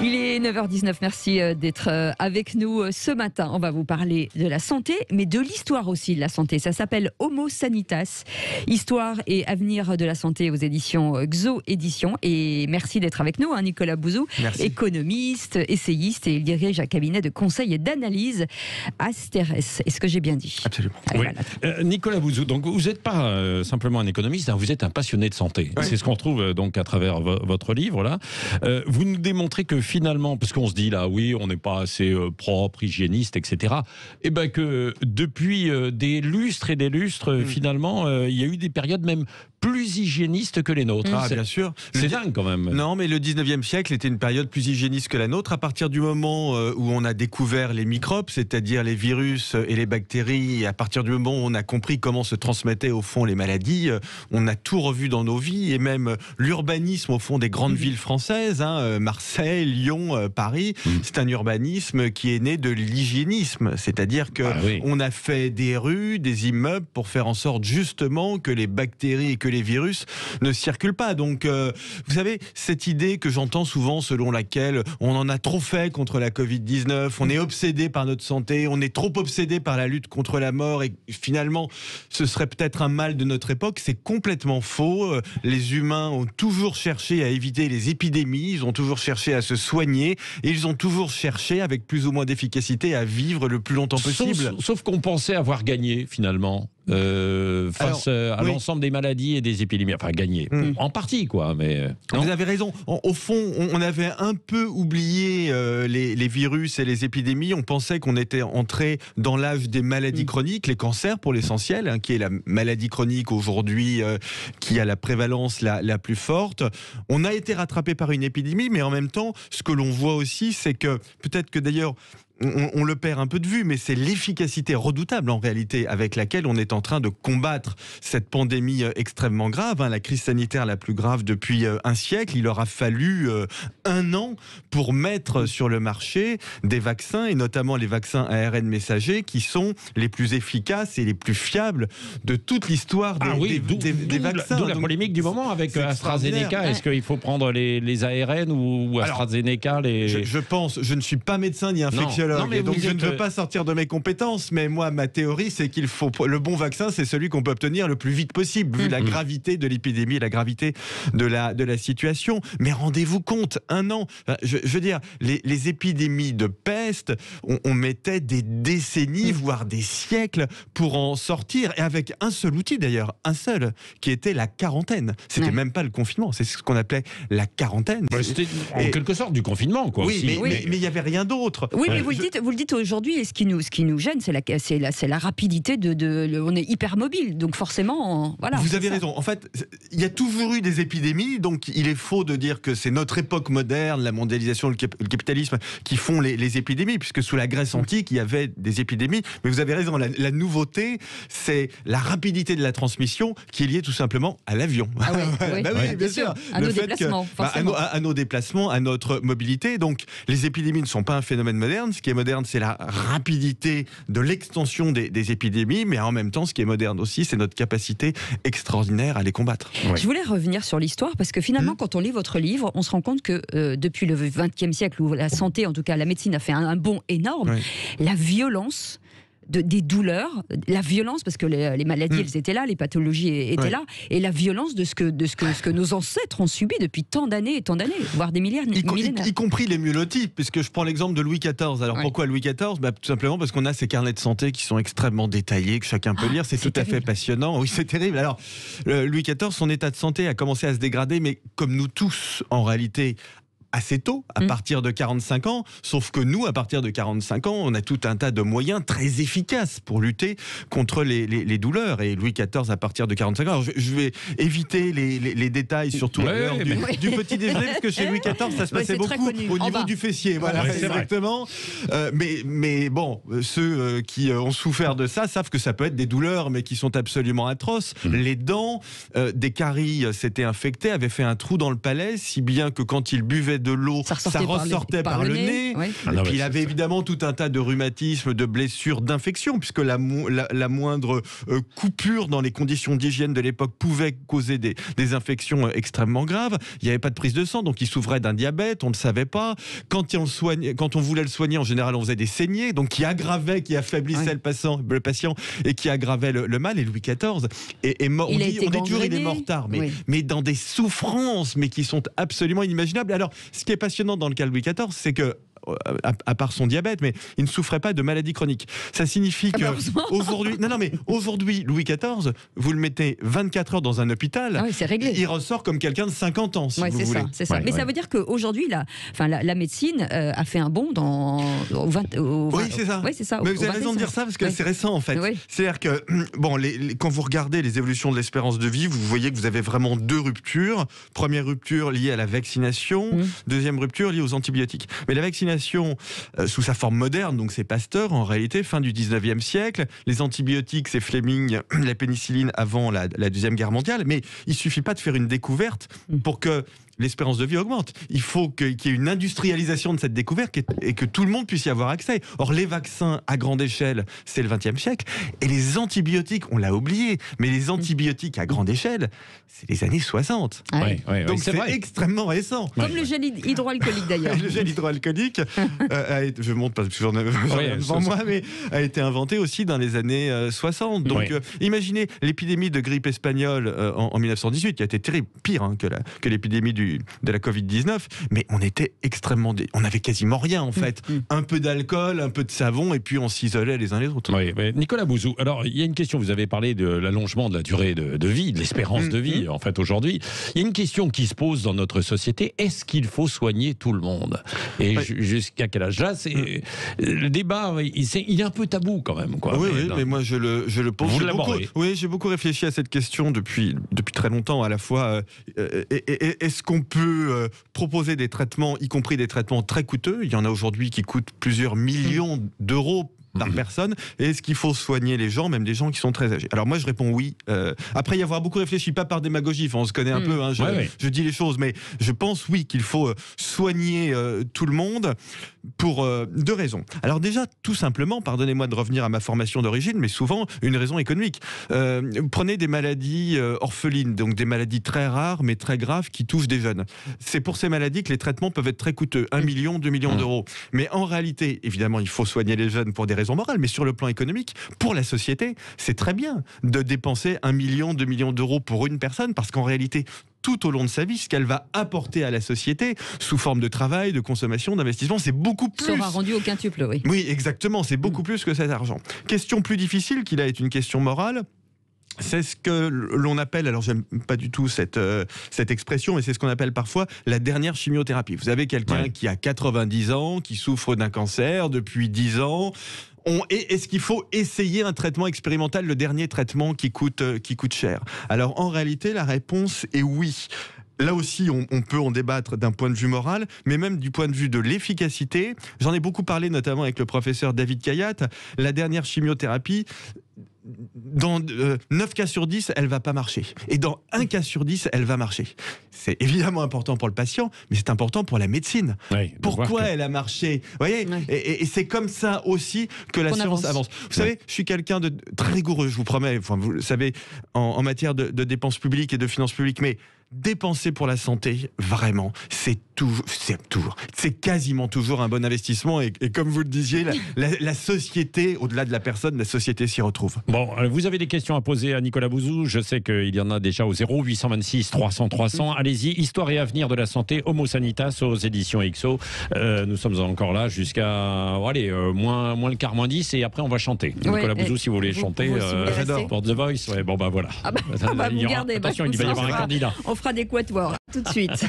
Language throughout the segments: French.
Il est 9h19, merci d'être avec nous ce matin. On va vous parler de la santé, mais de l'histoire aussi de la santé. Ça s'appelle Homo Sanitas, Histoire et avenir de la santé aux éditions XO Éditions. Et merci d'être avec nous, Nicolas Bouzou, économiste, essayiste, et il dirige un cabinet de conseil et d'analyse Asterès. Est-ce que j'ai bien dit? Absolument. Allez, Oui. voilà. Nicolas Bouzou, donc vous n'êtes pas simplement un économiste, vous êtes un passionné de santé. Oui. C'est ce qu'on retrouve donc à travers votre livre là. Vous nous démontrez que finalement, parce qu'on se dit là, oui, on n'est pas assez propre, hygiéniste, etc. Et ben que depuis des lustres et des lustres, finalement, il y a eu des périodes même plus hygiénistes que les nôtres. Ah, bien sûr. C'est dingue quand même. Non, mais le 19e siècle était une période plus hygiéniste que la nôtre. À partir du moment où on a découvert les microbes, c'est-à-dire les virus et les bactéries, et à partir du moment où on a compris comment se transmettaient au fond les maladies, on a tout revu dans nos vies, et même l'urbanisme au fond des grandes villes françaises, Marseille, Lyon, Paris, c'est un urbanisme qui est né de l'hygiénisme. C'est-à-dire qu'on a fait des rues, des immeubles pour faire en sorte justement que les bactéries et que les virus ne circulent pas. Donc, vous savez, cette idée que j'entends souvent selon laquelle on en a trop fait contre la Covid-19, on est obsédé par notre santé, on est trop obsédé par la lutte contre la mort et finalement, ce serait peut-être un mal de notre époque, c'est complètement faux. Les humains ont toujours cherché à éviter les épidémies, ils ont toujours cherché à se soigner et ils ont toujours cherché, avec plus ou moins d'efficacité, à vivre le plus longtemps possible. Sauf qu'on pensait avoir gagné finalement. Face à l'ensemble des maladies et des épidémies. Enfin, gagné. En partie, quoi. Mais vous avez raison. Au fond, on avait un peu oublié les virus et les épidémies. On pensait qu'on était entré dans l'âge des maladies chroniques, les cancers pour l'essentiel, qui est la maladie chronique aujourd'hui qui a la prévalence la plus forte. On a été rattrapé par une épidémie, mais en même temps, ce que l'on voit aussi, c'est que peut-être que d'ailleurs on le perd un peu de vue, mais c'est l'efficacité redoutable en réalité avec laquelle on est en train de combattre cette pandémie extrêmement grave, la crise sanitaire la plus grave depuis un siècle. Il aura fallu 1 an pour mettre sur le marché des vaccins, et notamment les vaccins ARN messagers, qui sont les plus efficaces et les plus fiables de toute l'histoire des vaccins. D'où la polémique du moment avec AstraZeneca. Est-ce qu'il faut prendre les ARN ou AstraZeneca? Je pense, je ne suis pas médecin ni infectiologue. Donc je ne veux pas sortir de mes compétences, mais moi, ma théorie, c'est qu'il faut le bon vaccin, c'est celui qu'on peut obtenir le plus vite possible, vu la gravité de l'épidémie et la gravité de la situation. Mais rendez-vous compte, 1 an, je veux dire, les épidémies de peste, on mettait des décennies, voire des siècles pour en sortir, et avec un seul outil d'ailleurs, qui était la quarantaine. C'était même pas le confinement, c'est ce qu'on appelait la quarantaine. C'était en quelque sorte du confinement, quoi. Oui, mais il n'y avait rien d'autre. Oui, mais vous le dites aujourd'hui, et ce qui nous gêne, c'est la rapidité on est hyper mobile, donc forcément, voilà. Vous avez raison. En fait, il y a toujours eu des épidémies, donc il est faux de dire que c'est notre époque moderne, la mondialisation, le capitalisme, qui font les épidémies, puisque sous la Grèce antique, il y avait des épidémies. Mais vous avez raison, la nouveauté, c'est la rapidité de la transmission qui est liée tout simplement à l'avion. Ah oui, bien sûr. À nos déplacements, forcément. À nos déplacements, à notre mobilité. Donc, les épidémies ne sont pas un phénomène moderne. Ce qui est moderne, c'est la rapidité de l'extension des épidémies, mais en même temps, ce qui est moderne aussi, c'est notre capacité extraordinaire à les combattre. Je voulais revenir sur l'histoire, parce que finalement, quand on lit votre livre, on se rend compte que depuis le XXe siècle, où la santé, en tout cas la médecine, a fait un bond énorme, la violence des douleurs, la violence, parce que les maladies, elles étaient là, les pathologies étaient là, et la violence de ce que nos ancêtres ont subi depuis tant d'années, voire des millénaires. Y compris les myolotypes, puisque je prends l'exemple de Louis XIV. Alors pourquoi Louis XIV? Tout simplement parce qu'on a ces carnets de santé qui sont extrêmement détaillés, que chacun peut lire, c'est tout à fait passionnant. Oui, c'est terrible. Alors, Louis XIV, son état de santé a commencé à se dégrader, mais comme nous tous, en réalité, assez tôt, à partir de 45 ans, sauf que nous, à partir de 45 ans, on a tout un tas de moyens très efficaces pour lutter contre les douleurs. Et Louis XIV, à partir de 45 ans, alors je vais éviter les détails, surtout à l'heure du petit déjeuner, parce que chez Louis XIV, ça se passait beaucoup au niveau du fessier. Voilà, exactement. Mais bon, ceux qui ont souffert de ça savent que ça peut être des douleurs, mais qui sont absolument atroces. Les dents, des caries s'étaient infectées, avaient fait un trou dans le palais, si bien que quand il buvait de l'eau, ça ressortait par le nez. Oui. Et puis il avait évidemment tout un tas de rhumatismes, de blessures, d'infections, puisque la moindre coupure dans les conditions d'hygiène de l'époque pouvait causer des infections extrêmement graves. Il n'y avait pas de prise de sang, donc il souffrait d'un diabète, on ne le savait pas. Quand on voulait le soigner, en général, on faisait des saignées, donc qui affaiblissaient le patient et qui aggravaient le mal. Et Louis XIV est mort. On est dur, il est mort tard, mais dans des souffrances, mais qui sont absolument inimaginables. Alors, ce qui est passionnant dans le cas de Louis XIV, c'est que à part son diabète, mais il ne souffrait pas de maladies chroniques. Ça signifie que aujourd'hui, Louis XIV, vous le mettez 24 heures dans un hôpital, c'est réglé. Il ressort comme quelqu'un de 50 ans, si vous voulez. C'est ça. Mais ça veut dire qu'aujourd'hui, la médecine a fait un bond oui, c'est ça. Oui, c'est ça. Mais vous avez raison de dire ça, parce que c'est récent, en fait. Oui. C'est-à-dire que, quand vous regardez les évolutions de l'espérance de vie, vous voyez que vous avez vraiment 2 ruptures. Première rupture liée à la vaccination, deuxième rupture liée aux antibiotiques. Mais la vaccination sous sa forme moderne, donc c'est Pasteur en réalité, fin du 19e siècle. Les antibiotiques, c'est Fleming, la pénicilline avant la Deuxième Guerre mondiale. Mais il suffit pas de faire une découverte pour que l'espérance de vie augmente. Il faut qu'il y ait une industrialisation de cette découverte et que tout le monde puisse y avoir accès. Or, les vaccins à grande échelle, c'est le XXe siècle. Et les antibiotiques, on l'a oublié, mais les antibiotiques à grande échelle, c'est les années 60. Donc c'est extrêmement récent. Comme le gel hydroalcoolique d'ailleurs. Le gel hydroalcoolique, je monte parce que j'en ai devant moi, mais a été inventé aussi dans les années 60. Donc imaginez l'épidémie de grippe espagnole en 1918, qui a été terrible, pire que l'épidémie de la Covid-19, mais on avait quasiment rien en fait. Un peu d'alcool, un peu de savon, et puis on s'isolait les uns les autres. Oui, mais Nicolas Bouzou, alors il y a une question, vous avez parlé de l'allongement de la durée de vie, de l'espérance de vie en fait aujourd'hui. Il y a une question qui se pose dans notre société, est-ce qu'il faut soigner tout le monde? Et jusqu'à quel âge? Là, le débat, il est un peu tabou quand même. Quoi. Mais moi je le pose. J'ai beaucoup réfléchi à cette question depuis très longtemps, à la fois est-ce qu'on peut proposer des traitements, y compris des traitements très coûteux. Il y en a aujourd'hui qui coûtent plusieurs millions d'euros par personne. Et est-ce qu'il faut soigner les gens, même des gens qui sont très âgés? Alors moi je réponds oui. Après y avoir beaucoup réfléchi, pas par démagogie, on se connaît un peu, je dis les choses, mais je pense oui qu'il faut soigner tout le monde pour 2 raisons. Alors déjà, tout simplement, pardonnez-moi de revenir à ma formation d'origine, mais souvent une raison économique. Prenez des maladies orphelines, donc des maladies très rares mais très graves qui touchent des jeunes. C'est pour ces maladies que les traitements peuvent être très coûteux, 1 million, 2 millions d'euros. Mais en réalité, évidemment, il faut soigner les jeunes pour des raisons morales, mais sur le plan économique, pour la société, c'est très bien de dépenser 1 million, 2 millions d'euros pour une personne, parce qu'en réalité, tout au long de sa vie, ce qu'elle va apporter à la société, sous forme de travail, de consommation, d'investissement, c'est beaucoup plus. Sera rendu au quintuple, oui. Oui, exactement, c'est beaucoup plus que cet argent. Question plus difficile, qui là est une question morale. C'est ce que l'on appelle, alors j'aime pas du tout cette expression, mais c'est ce qu'on appelle parfois la dernière chimiothérapie. Vous avez quelqu'un qui a 90 ans, qui souffre d'un cancer depuis 10 ans. Est-ce qu'il faut essayer un traitement expérimental, le dernier traitement qui coûte cher? Alors en réalité, la réponse est oui. Là aussi, on peut en débattre d'un point de vue moral, mais même du point de vue de l'efficacité. J'en ai beaucoup parlé, notamment avec le professeur David Kayat. La dernière chimiothérapie, dans 9 cas sur 10, elle va pas marcher. Et dans 1 cas sur 10, elle va marcher. C'est évidemment important pour le patient, mais c'est important pour la médecine. Pourquoi elle a marché? Vous voyez, et c'est comme ça aussi que la science avance. Vous savez, je suis quelqu'un de très rigoureux, je vous promets. Enfin, vous le savez, en matière de dépenses publiques et de finances publiques, mais dépenser pour la santé, vraiment, c'est quasiment toujours un bon investissement. Et comme vous le disiez, la société, au-delà de la personne, la société s'y retrouve. Bon, vous avez des questions à poser à Nicolas Bouzou. Je sais qu'il y en a déjà au 0826 300 300. Allez-y, Histoire et avenir de la santé, Homo Sanitas aux éditions XO. Nous sommes encore là jusqu'à moins le quart, moins 10, et après on va chanter. Nicolas Bouzou, si vous voulez chanter pour The Voice, voilà. Vous gardez. Attention, il va y avoir un candidat. On fera des quatuors tout de suite.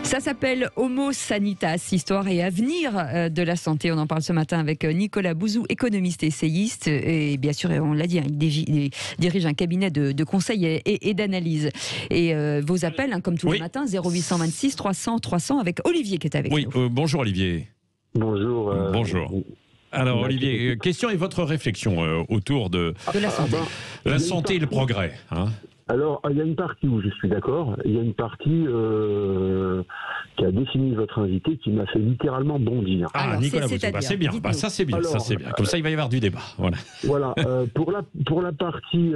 Ça s'appelle Homo Sanitas, histoire et avenir de la santé. On en parle ce matin avec Nicolas Bouzou, économiste et essayiste. Et bien sûr, on l'a dit, il dirige un cabinet de conseil et d'analyse. Et vos appels, comme tous les matins, 0826 300 300 avec Olivier qui est avec nous. Bonjour Olivier. Bonjour. Bonjour. Alors Olivier, question et votre réflexion autour de la santé. La santé et le progrès. Alors, il y a une partie où je suis d'accord, il y a une partie qui a défini votre invité qui m'a fait littéralement bondir. Ah, Alors, Nicolas Bouzou, c'est-à-dire, c'est bien, dites-nous. ça c'est bien, Alors, ça c'est bien. Comme ça, il va y avoir du débat. Voilà. Voilà, pour la partie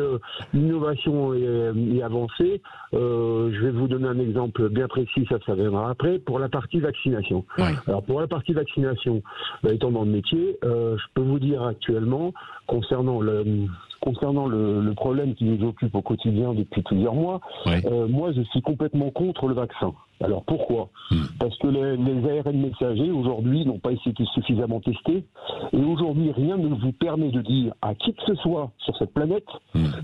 innovation et avancée, je vais vous donner un exemple bien précis, ça viendra après. Pour la partie vaccination. Ouais. Alors pour la partie vaccination, étant dans le métier, je peux vous dire actuellement, concernant le problème qui nous occupe au quotidien depuis plusieurs mois, Ouais. moi je suis complètement contre le vaccin. Alors pourquoi ? Parce que les ARN messagers aujourd'hui n'ont pas été suffisamment testés, et aujourd'hui rien ne vous permet de dire à qui que ce soit sur cette planète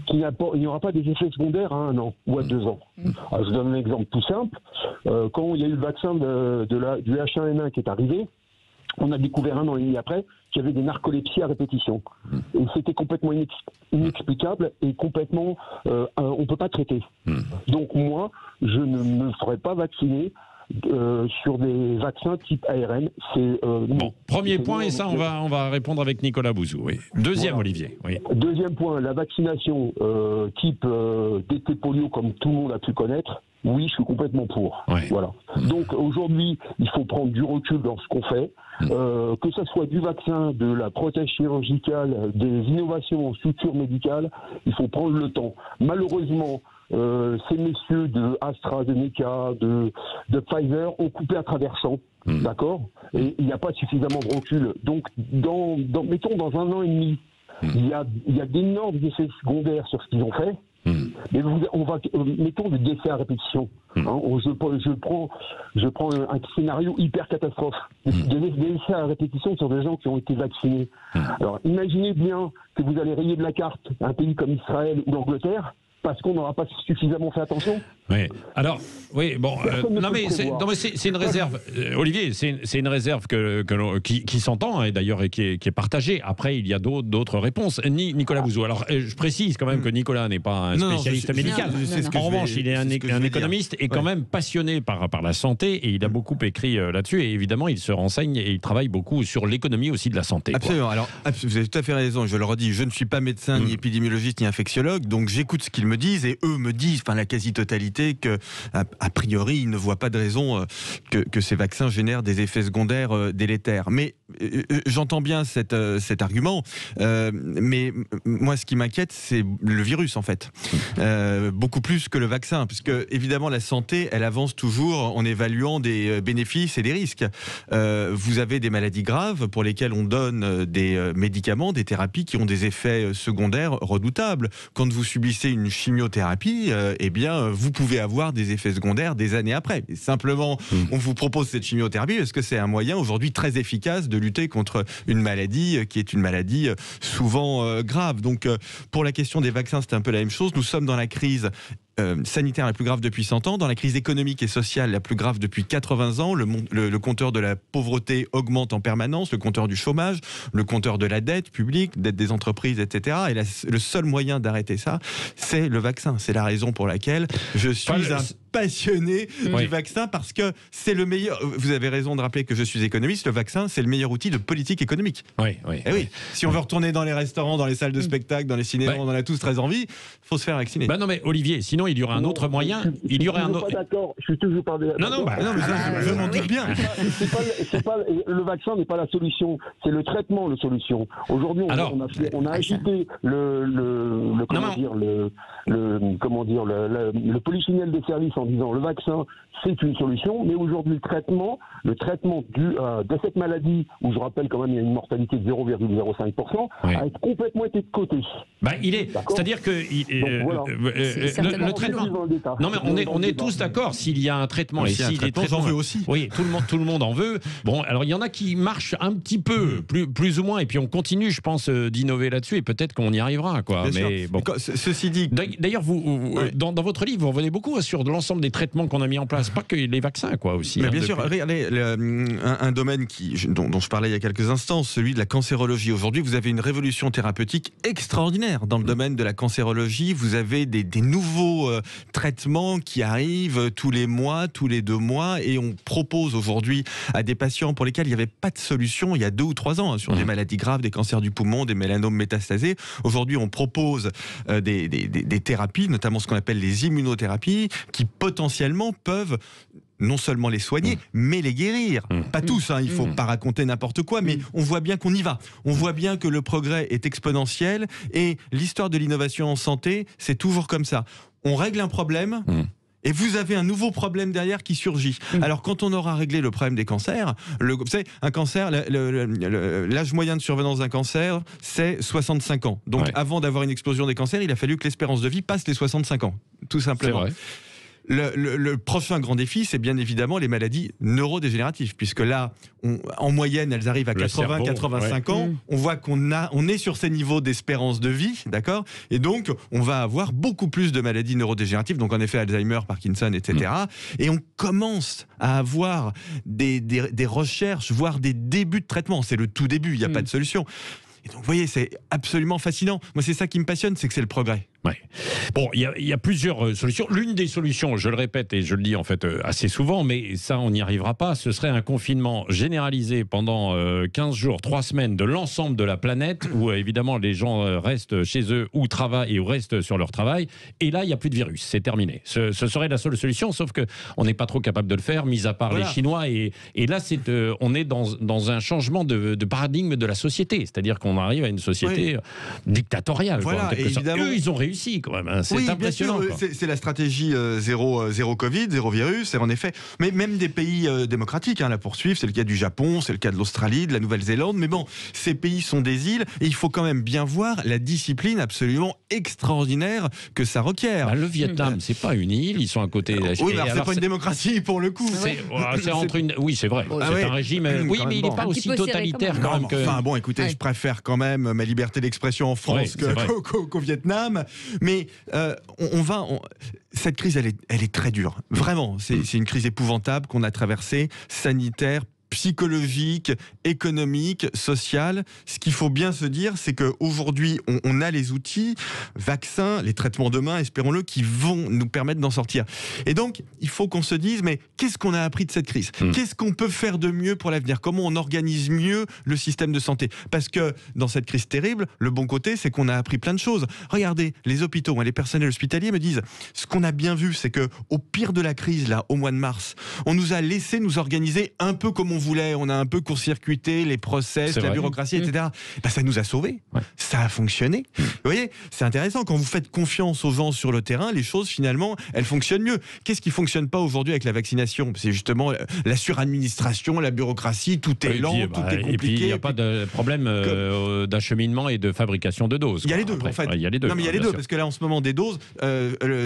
qu'il n'y aura pas des effets secondaires à 1 an ou à 2 ans. Alors, je donne un exemple tout simple. Quand il y a eu le vaccin du H1N1 qui est arrivé, on a découvert 1 an et demi après qu'il y avait des narcolepsies à répétition. Et c'était complètement inexplicable et complètement... on ne peut pas traiter. Donc moi, je ne me ferai pas vacciner sur des vaccins type ARN. Bon, premier point, et ça, on va répondre avec Nicolas Bouzou. Oui. Deuxième, Voilà. Olivier. Oui. Deuxième point, la vaccination type DT polio, comme tout le monde a pu connaître, oui, je suis complètement pour. Ouais. Voilà. Donc aujourd'hui, il faut prendre du recul dans ce qu'on fait, que ce soit du vaccin, de la prothèse chirurgicale, des innovations en suture médicale, il faut prendre le temps. Malheureusement, ces messieurs de AstraZeneca, de Pfizer ont coupé à travers champs, d'accord ? Et il n'y a pas suffisamment de recul. Donc, mettons dans 1 an et demi, il y a d'énormes effets secondaires sur ce qu'ils ont fait. Mais mettons des décès à répétition. Je prends un scénario hyper catastrophe. Des décès à répétition sur des gens qui ont été vaccinés. Alors imaginez bien que vous allez rayer de la carte un pays comme Israël ou l'Angleterre parce qu'on n'aura pas suffisamment fait attention. Oui. Alors, oui, bon, Non, mais c'est une réserve, Olivier, c'est une réserve qui s'entend, et d'ailleurs qui est partagée. Après, il y a d'autres réponses. Nicolas Bouzou. Alors, je précise quand même que Nicolas n'est pas un spécialiste médical. En revanche, il est un économiste et quand même passionné par la santé, et il a beaucoup écrit là-dessus. Et évidemment, il se renseigne et il travaille beaucoup sur l'économie aussi de la santé. Absolument. Alors, vous avez tout à fait raison. Je le redis, je ne suis pas médecin, ni épidémiologiste, ni infectiologue, donc j'écoute ce qu'ils me disent, et eux me disent, la quasi-totalité, que a priori, ils ne voient pas de raison que ces vaccins génèrent des effets secondaires délétères. Mais j'entends bien cet argument, mais moi, ce qui m'inquiète, c'est le virus, en fait. Beaucoup plus que le vaccin, puisque évidemment, la santé, elle avance toujours en évaluant des bénéfices et des risques. Vous avez des maladies graves pour lesquelles on donne des médicaments, des thérapies qui ont des effets secondaires redoutables. Quand vous subissez une chimiothérapie, eh bien, vous pouvez avoir des effets secondaires des années après. Et simplement, on vous propose cette chimiothérapie parce que c'est un moyen aujourd'hui très efficace de lutter contre une maladie qui est une maladie souvent grave. Donc, pour la question des vaccins, c'est un peu la même chose. Nous sommes dans la crise sanitaire la plus grave depuis 100 ans, dans la crise économique et sociale la plus grave depuis 80 ans. Le compteur de la pauvreté augmente en permanence, le compteur du chômage, le compteur de la dette publique, dette des entreprises, etc. Et le seul moyen d'arrêter ça, c'est le vaccin. C'est la raison pour laquelle je suis un passionné du vaccin, parce que c'est le meilleur. Vous avez raison de rappeler que je suis économiste. Le vaccin, c'est le meilleur outil de politique économique. Oui. Si on veut retourner dans les restaurants, dans les salles de spectacle, dans les cinémas, on en a tous très envie, il faut se faire vacciner. Non, mais Olivier, sinon il y aura un autre moyen. Il y aurait un autre. Je suis toujours pas d'accord. Non, mais je m'en doute bien. Le vaccin n'est pas la solution, c'est le traitement la solution. Aujourd'hui, on a agité le polichinelle des services en disant le vaccin c'est une solution, mais aujourd'hui le traitement de cette maladie, où je rappelle quand même il y a une mortalité de 0,05%, a complètement été de côté. C'est-à-dire que le traitement. Non, mais on est tous d'accord. S'il y a un traitement, et si les traitements, j'en veux aussi. Oui, tout le monde en veut. Bon, alors il y en a qui marchent un petit peu, plus ou moins, et puis on continue, je pense, d'innover là-dessus, et peut-être qu'on y arrivera, quoi. Mais bon. Ceci dit, d'ailleurs, vous dans votre livre, vous revenez beaucoup sur l'ensemble l'ensemble des traitements qu'on a mis en place, pas que les vaccins, quoi, aussi. Mais bien sûr, regardez, un domaine dont je parlais il y a quelques instants, celui de la cancérologie. Aujourd'hui, vous avez une révolution thérapeutique extraordinaire dans le domaine de la cancérologie. Vous avez des nouveaux traitements qui arrivent tous les mois, tous les 2 mois, et on propose aujourd'hui à des patients pour lesquels il n'y avait pas de solution il y a 2 ou 3 ans, sur des maladies graves, des cancers du poumon, des mélanomes métastasés. Aujourd'hui, on propose des thérapies, notamment ce qu'on appelle les immunothérapies, qui potentiellement peuvent non seulement les soigner, mais les guérir. Pas tous, il ne faut pas raconter n'importe quoi, mais on voit bien qu'on y va. On voit bien que le progrès est exponentiel, et l'histoire de l'innovation en santé, c'est toujours comme ça. On règle un problème, et vous avez un nouveau problème derrière qui surgit. Alors, quand on aura réglé le problème des cancers, vous savez, un cancer, l'âge moyen de survenance d'un cancer, c'est 65 ans. Donc, avant d'avoir une explosion des cancers, il a fallu que l'espérance de vie passe les 65 ans, tout simplement. C'est vrai. Le prochain grand défi, c'est bien évidemment les maladies neurodégénératives, puisque là, en moyenne, elles arrivent à 80-85 ans. On voit qu'on est sur ces niveaux d'espérance de vie, d'accord ? Et donc, on va avoir beaucoup plus de maladies neurodégénératives, donc en effet Alzheimer, Parkinson, etc. Et on commence à avoir des recherches, voire des débuts de traitement. C'est le tout début, il n'y a pas de solution. Et donc, vous voyez, c'est absolument fascinant. Moi, c'est ça qui me passionne, c'est que c'est le progrès. Ouais. Bon, il y a plusieurs solutions. L'une des solutions, je le répète et je le dis en fait assez souvent, mais ça on n'y arrivera pas, ce serait un confinement généralisé pendant 15 jours, 3 semaines de l'ensemble de la planète, où évidemment les gens restent chez eux ou travaillent ou restent sur leur travail, et là il n'y a plus de virus, c'est terminé. Ce serait la seule solution, sauf qu'on n'est pas trop capable de le faire, mis à part les Chinois, et là on est dans un changement de paradigme de la société, c'est-à-dire qu'on arrive à une société dictatoriale. Voilà, quoi, en quelque sorte. Eux, ils ont réussi quand même, hein. C'est impressionnant. C'est la stratégie zéro Covid, zéro virus, en effet. Mais même des pays démocratiques la poursuivent, c'est le cas du Japon, c'est le cas de l'Australie, de la Nouvelle-Zélande, mais bon, ces pays sont des îles, et il faut quand même bien voir la discipline absolument extraordinaire que ça requiert. Le Vietnam, c'est pas une île, ils sont à côté de la Chine. Oui, mais c'est pas une démocratie pour le coup. Oui, c'est vrai, c'est un régime, oui, mais il n'est pas aussi totalitaire quand même que... Enfin bon, écoutez, je préfère quand même ma liberté d'expression en France qu'au Vietnam. Mais cette crise, elle est très dure. Vraiment, c'est une crise épouvantable qu'on a traversée, sanitaire, psychologique, économique, sociale. Ce qu'il faut bien se dire, c'est qu'aujourd'hui, on a les outils, vaccins, les traitements demain, espérons-le, qui vont nous permettre d'en sortir. Et donc, il faut qu'on se dise, mais qu'est-ce qu'on a appris de cette crise ? Qu'est-ce qu'on peut faire de mieux pour l'avenir ? Comment on organise mieux le système de santé ? Parce que dans cette crise terrible, le bon côté, c'est qu'on a appris plein de choses. Regardez, les hôpitaux, les personnels hospitaliers me disent, ce qu'on a bien vu, c'est qu'au pire de la crise, là, au mois de mars, on nous a laissé nous organiser un peu comme on voulait, on a un peu court-circuité les process, la bureaucratie, etc. Ça nous a sauvés. Ça a fonctionné. Vous voyez, c'est intéressant. Quand vous faites confiance aux gens sur le terrain, les choses, finalement, elles fonctionnent mieux. Qu'est-ce qui ne fonctionne pas aujourd'hui avec la vaccination ? C'est justement la suradministration, la bureaucratie, tout est lent, tout est compliqué. Et puis, il n'y a pas de problème d'acheminement et de fabrication de doses. Il y a les deux, en fait. Il y a les deux. Non, mais il y a les deux, parce que là, en ce moment, des doses,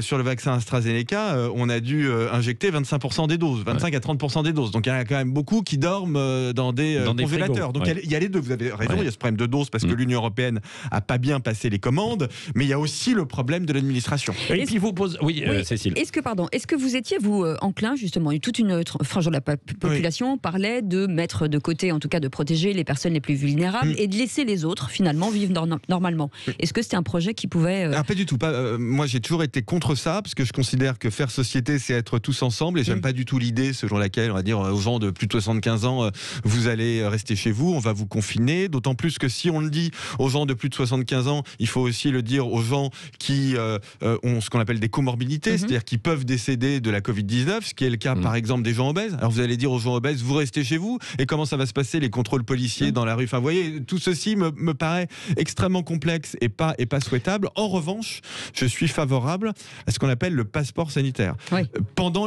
sur le vaccin AstraZeneca, on a dû injecter 25% des doses, 25 à 30% des doses. Donc, il y en a quand même beaucoup qui dorment dans des congélateurs. Donc il y a les deux, vous avez raison, il y a ce problème de dose parce que l'Union européenne n'a pas bien passé les commandes, mais il y a aussi le problème de l'administration. Et puis vous pose... Cécile. Est-ce que vous étiez, vous, enclin, justement, toute une frange de la population parlait de mettre de côté, en tout cas de protéger les personnes les plus vulnérables et de laisser les autres, finalement, vivre normalement. Est-ce que c'était un projet qui pouvait... Pas du tout. Moi, j'ai toujours été contre ça, parce que je considère que faire société, c'est être tous ensemble, et j'aime pas du tout l'idée selon laquelle, on va dire, aux gens de plus de 75 ans, vous allez rester chez vous, on va vous confiner, d'autant plus que si on le dit aux gens de plus de 75 ans, il faut aussi le dire aux gens qui ont ce qu'on appelle des comorbidités, c'est-à-dire qui peuvent décéder de la Covid-19, ce qui est le cas par exemple des gens obèses. Alors vous allez dire aux gens obèses, vous restez chez vous, et comment ça va se passer, les contrôles policiers dans la rue, enfin vous voyez, tout ceci me paraît extrêmement complexe et pas souhaitable. En revanche, je suis favorable à ce qu'on appelle le passeport sanitaire.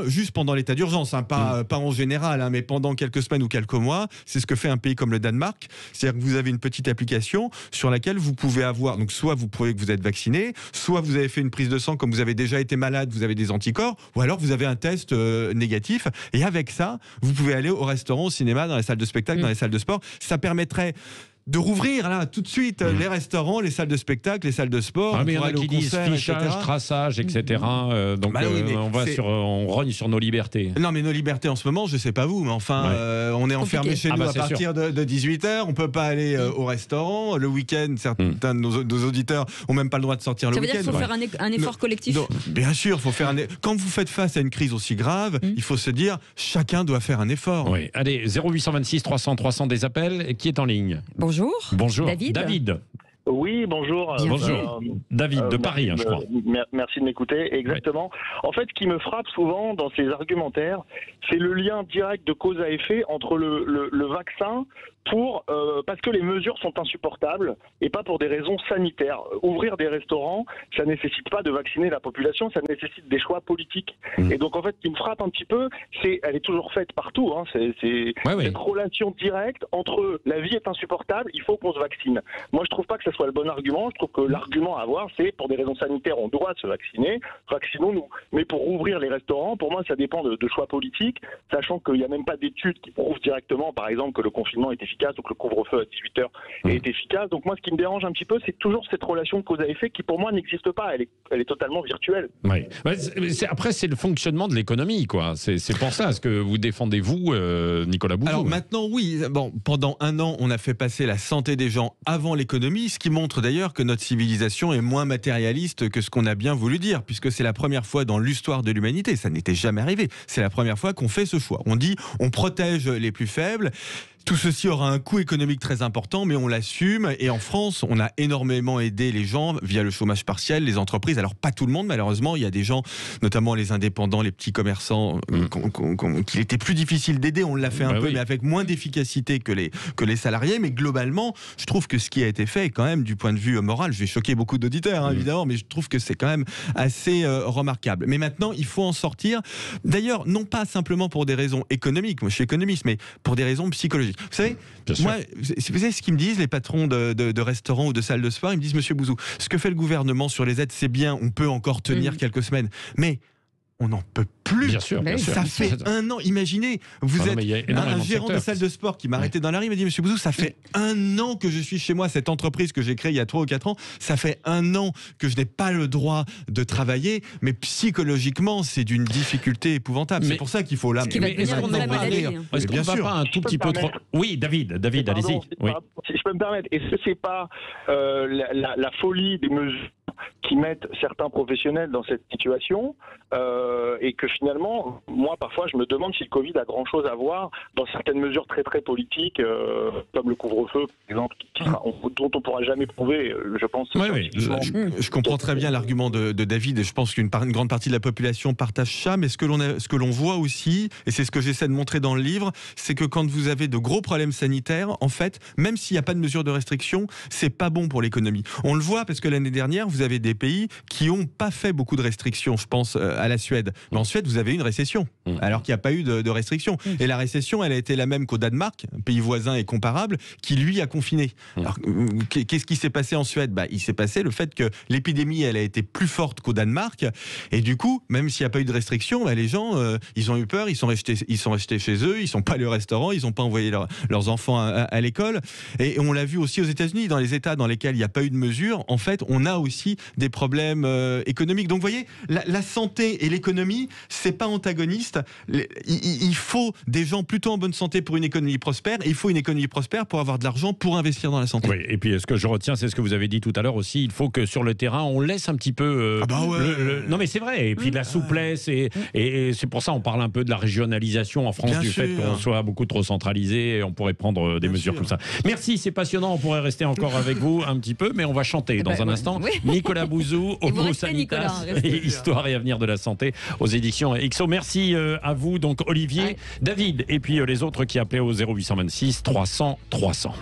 Juste pendant l'état d'urgence, pas en général, mais pendant quelques semaines ou quelques mois. C'est ce que fait un pays comme le Danemark. C'est-à-dire que vous avez une petite application sur laquelle vous pouvez avoir, donc soit vous prouvez que vous êtes vacciné, soit vous avez fait une prise de sang comme vous avez déjà été malade, vous avez des anticorps, ou alors vous avez un test négatif. Et avec ça, vous pouvez aller au restaurant, au cinéma, dans la salle de spectacle, dans les salles de sport. Ça permettrait de rouvrir là tout de suite les restaurants, les salles de spectacle, les salles de sport. Ah, mais il y en pour a aller qui au disent concert, fichage, etc. traçage, etc. Donc oui, on rogne sur nos libertés. Non, mais nos libertés en ce moment, je sais pas vous, mais enfin, on est enfermés chez nous à partir de 18h. On peut pas aller au restaurant. Le week-end, certains de nos auditeurs ont même pas le droit de sortir le week-end. Ça veut dire qu'il faut faire un effort collectif. Bien sûr, faut faire quand vous faites face à une crise aussi grave, il faut se dire chacun doit faire un effort. Oui. Allez, 0826 300 300 des appels. Qui est en ligne? Bonjour. Bonjour. David. Oui, bonjour. Bonjour. David de Paris, je crois. Merci de m'écouter. Exactement. Oui. En fait, ce qui me frappe souvent dans ces argumentaires, c'est le lien direct de cause à effet entre le vaccin parce que les mesures sont insupportables et pas pour des raisons sanitaires. Ouvrir des restaurants, ça nécessite pas de vacciner la population, ça nécessite des choix politiques. Et donc en fait, ce qui me frappe un petit peu, elle est toujours faite partout, cette relation directe entre la vie est insupportable, il faut qu'on se vaccine. Moi, je trouve pas que ce soit le bon argument. Je trouve que l'argument à avoir, c'est pour des raisons sanitaires, on doit se vacciner, vaccinons-nous. Mais pour ouvrir les restaurants, pour moi, ça dépend de choix politiques, sachant qu'il n'y a même pas d'études qui prouvent directement, par exemple, que le confinement est efficace, donc le couvre-feu à 18h est efficace. Donc moi, ce qui me dérange un petit peu, c'est toujours cette relation de cause à effet qui, pour moi, n'existe pas. Elle est totalement virtuelle. Oui. Après, c'est le fonctionnement de l'économie, quoi. C'est pour ça ce que vous défendez, vous, Nicolas Bouzou. Alors maintenant, oui. Bon, pendant un an, on a fait passer la santé des gens avant l'économie, ce qui montre d'ailleurs que notre civilisation est moins matérialiste que ce qu'on a bien voulu dire, puisque c'est la première fois dans l'histoire de l'humanité, ça n'était jamais arrivé, c'est la première fois qu'on fait ce choix. On dit, on protège les plus faibles. Tout ceci aura un coût économique très important, mais on l'assume. Et en France, on a énormément aidé les gens via le chômage partiel, les entreprises. Alors, pas tout le monde, malheureusement. Il y a des gens, notamment les indépendants, les petits commerçants, qu'il était plus difficile d'aider. On l'a fait un peu, mais avec moins d'efficacité que les salariés. Mais globalement, je trouve que ce qui a été fait, quand même, du point de vue moral, je vais choquer beaucoup d'auditeurs, évidemment, mais je trouve que c'est quand même assez remarquable. Mais maintenant, il faut en sortir. D'ailleurs, non pas simplement pour des raisons économiques. Moi, je suis économiste, mais pour des raisons psychologiques. Vous savez, moi, vous savez ce qu'ils me disent, les patrons de restaurants ou de salles de sport? Ils me disent, Monsieur Bouzou, ce que fait le gouvernement sur les aides, c'est bien, on peut encore tenir quelques semaines, mais on n'en peut plus. Bien sûr. Ça fait un an. Imaginez, vous êtes un gérant de salle de sport qui m'a arrêté dans la rue, il m'a dit, Monsieur Bouzou, ça fait un an que je suis chez moi, cette entreprise que j'ai créée il y a 3 ou 4 ans, ça fait un an que je n'ai pas le droit de travailler, mais psychologiquement, c'est d'une difficulté épouvantable. C'est pour ça qu'il faut là. Est-ce qu'on ne va pas un tout petit peu trop... Oui, David, allez-y. Si je peux me permettre, est-ce que c'est pas la folie des mesures qui mettent certains professionnels dans cette situation et que finalement, moi parfois je me demande si le Covid a grand-chose à voir dans certaines mesures très très politiques comme le couvre-feu par exemple, dont on ne pourra jamais prouver, je pense. Je comprends très bien l'argument de David et je pense qu'une grande partie de la population partage ça, mais ce que l'on voit aussi, et c'est ce que j'essaie de montrer dans le livre, c'est que quand vous avez de gros problèmes sanitaires, en fait, même s'il n'y a pas de mesures de restriction, c'est pas bon pour l'économie. On le voit parce que l'année dernière, vous avez des pays qui n'ont pas fait beaucoup de restrictions, je pense à la Suède. Mais en Suède, vous avez une récession, alors qu'il n'y a pas eu de restrictions. Et la récession, elle a été la même qu'au Danemark, un pays voisin et comparable, qui lui a confiné. Alors, qu'est-ce qui s'est passé en Suède? Il s'est passé le fait que l'épidémie, elle a été plus forte qu'au Danemark. Et du coup, même s'il n'y a pas eu de restrictions, les gens, ils ont eu peur, ils sont restés chez eux, ils ne sont pas allés au restaurant, ils n'ont pas envoyé leurs enfants à l'école. Et on l'a vu aussi aux États-Unis, dans les États dans lesquels il n'y a pas eu de mesures, en fait, on a aussi des problèmes économiques. Donc, vous voyez, la santé et l'économie, c'est pas antagoniste. Il faut des gens plutôt en bonne santé pour une économie prospère, et il faut une économie prospère pour avoir de l'argent pour investir dans la santé. Oui, et puis ce que je retiens, c'est ce que vous avez dit tout à l'heure aussi, il faut que sur le terrain, on laisse un petit peu... Non mais c'est vrai, et puis de la souplesse, et c'est pour ça on parle un peu de la régionalisation en France, bien du fait qu'on soit beaucoup trop centralisé, et on pourrait prendre des mesures comme ça. Merci, c'est passionnant, on pourrait rester encore avec vous un petit peu, mais on va chanter dans un instant. Nicolas Bouzou, Homo Sanitas, Histoire et avenir de la santé aux éditions XO. Merci à vous, donc Olivier, David, et puis les autres qui appelaient au 0826 300 300.